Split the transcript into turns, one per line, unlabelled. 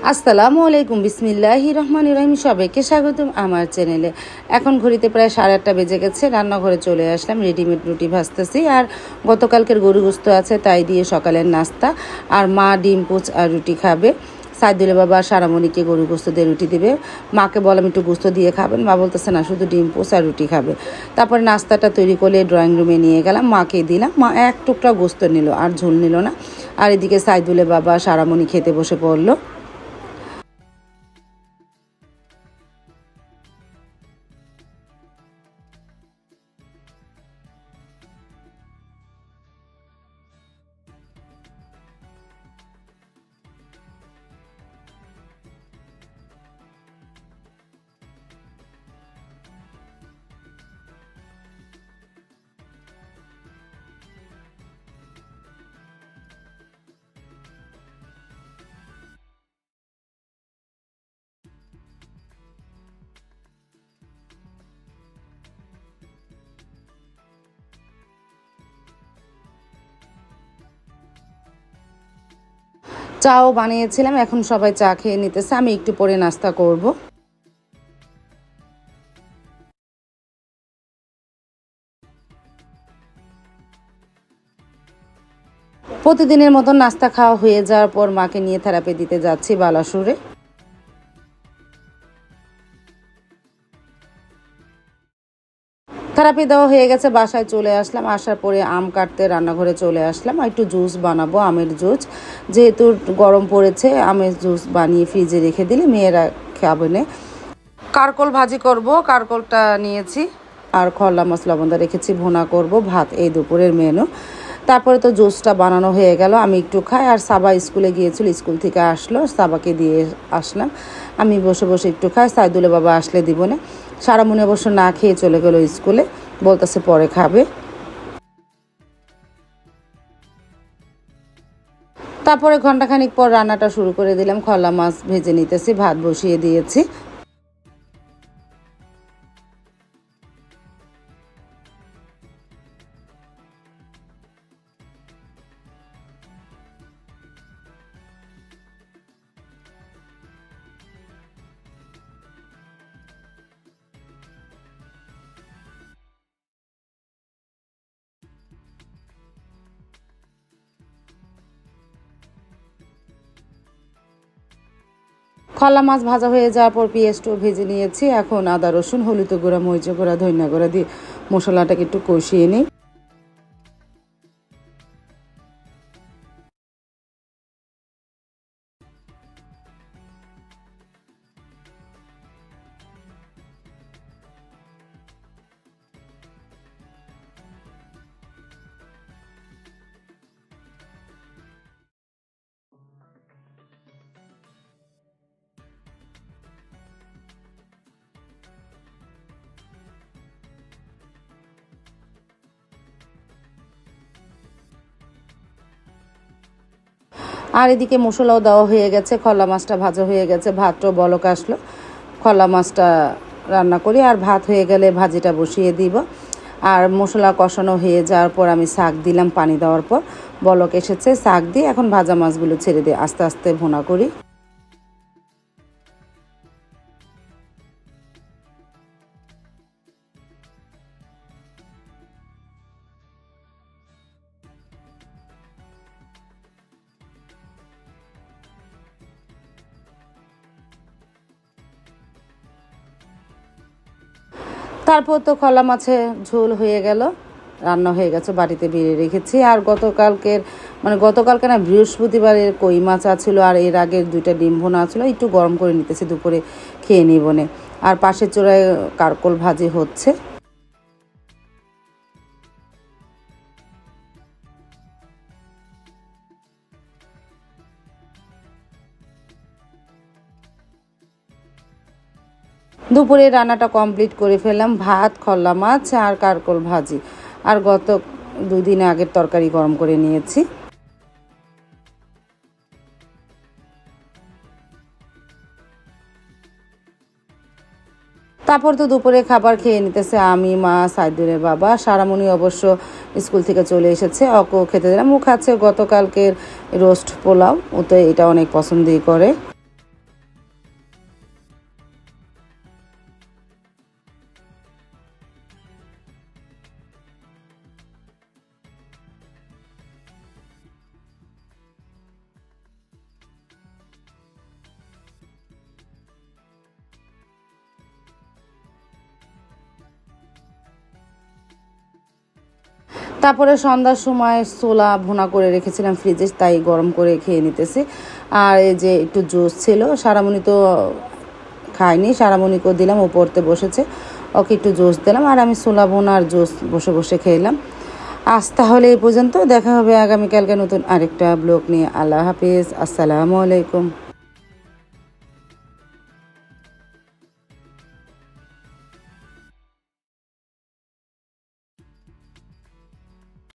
আসসালামু আলাইকুম, বিসমিল্লাহির রহমানির রহিম। সবাইকে স্বাগতম আমার চ্যানেলে। এখন ঘড়িতে প্রায় 8:30 বেজে গেছে। রান্নাঘরে চলে আসলাম, রেডিমেড রুটি ভাজতেছি। আর গতকালকের গরু গোস্ত আছে, তাই দিয়ে সকালের নাস্তা। আর মা ডিম পোচ আর রুটি খাবে। সাইদুলের বাবা সারামণিকে গরু গোস্ত দিয়ে রুটি দিবে। মাকে বললাম একটু গোস্ত দিয়ে খাবেন, মা বলতেছে না, শুধু ডিম পোচ আর রুটি খাবে। তারপরে নাস্তাটা তৈরি করে ড্রয়িং রুমে নিয়ে গেলাম, মাকে দিলাম। মা এক টুকরা গোস্ত নিল, আর ঝোল নিল না। আর এদিকে সাইদুলের বাবা সারামণি খেতে বসে পড়লো। চাও বানিয়েছিলাম, এখন সবাই চা খেয়ে নিতেছে, আমি একটু পরে নাস্তা করব। প্রতিদিনের মতন নাস্তা খাওয়া হয়ে যাওয়ার পর মাকে নিয়ে থেরাপি দিতে যাচ্ছি বালাসুরে। থেরাপি দেওয়া হয়ে গেছে, বাসায় চলে আসলাম। আসার পরে আম কাটতে রান্নাঘরে চলে আসলাম। একটু জুস বানাবো, আমের জুস। যেহেতু গরম পড়েছে, আমের জুস বানিয়ে ফ্রিজে রেখে দিলে মেয়েরা খাবে না। কারকল ভাজি করব, কারকলটা নিয়েছি। আর খরলা মাছ লবণটা রেখেছি, ভুনা করব। ভাত এই দুপুরের মেনু। তারপরে তো জুসটা বানানো হয়ে গেল, আমি একটু খাই। আর সাবা স্কুলে গিয়েছিল, স্কুল থেকে আসলো, সাবাকে দিয়ে আসলাম। আমি বসে বসে একটু খাই, সাইদুলের বাবা আসলে দিব না। সারামণি অবশ্য না খেয়ে চলে গেল স্কুলে, বলতেছে পরে খাবে। তারপরে ঘন্টাখানিক পর রান্নাটা শুরু করে দিলাম। খরলা মাছ ভেজে নিতেছি, ভাত বসিয়ে দিয়েছি। খলা মাছ ভাজা হয়ে যাওয়ার পর পেঁয়াজটাও ভেজে নিয়েছি। এখন আদা রসুন হলুদ গুঁড়া মরিচ গুঁড়া ধনিয়া গুঁড়া দিয়ে মশলাটাকে একটু কষিয়ে নিই। আর এদিকে মশলাও দেওয়া হয়ে গেছে, খলা মাছটা ভাজা হয়ে গেছে, ভাতটাও বলক আসলো। খলা মাছটা রান্না করি, আর ভাত হয়ে গেলে ভাজিটা বসিয়ে দিব। আর মশলা কষানো হয়ে যাওয়ার পর আমি শাক দিলাম, পানি দেওয়ার পর বলক এসেছে, শাক দিয়ে এখন ভাজা মাছগুলো ছেড়ে দিয়ে আস্তে আস্তে ভুনা করি। তারপর তো খলা মাছে ঝোল হয়ে গেল, রান্না হয়ে গেছে, বাড়িতে বেরিয়ে রেখেছি। আর গতকালকে না, বৃহস্পতিবারের কই মাছ ছিল, আর এর আগের 2টা ডিম ভোনা ছিল, একটু গরম করে নিতেছি, দুপুরে খেয়ে নিব নে। আর পাশের চূড়ায় কারকল ভাজি হচ্ছে। দুপুরে রান্নাটা কমপ্লিট করে ফেললাম, ভাত, খল্লা মাছ আর কারকল ভাজি। আর গত 2 দিন আগের তরকারি গরম করে নিয়েছি। তারপর তো দুপুরে খাবার খেয়ে নিতেছে আমি, মা, সাইদুলের বাবা। সারামণি অবশ্য স্কুল থেকে চলে এসেছে, ওকেও খেতে দিলাম। ও খাচ্ছে গতকালকের রোস্ট পোলাও, ও তো এটা অনেক পছন্দই করে। তারপরে সন্ধ্যার সময় ছোলা ভুনা করে রেখেছিলাম ফ্রিজে, তাই গরম করে খেয়ে নিতেছি। আর এই যে একটু জুস ছিল, সারামণি তো খায়নি, সারামণিকেও দিলাম, ও পড়তে বসেছে, ওকে একটু জুস দিলাম, আর আমি ছোলা ভুনা আর জুস বসে বসে খেলাম। আজ তাহলে এই পর্যন্ত, দেখা হবে আগামীকালকে নতুন আরেকটা ব্লগ নিয়ে। আল্লাহ হাফিজ, আসসালামু আলাইকুম।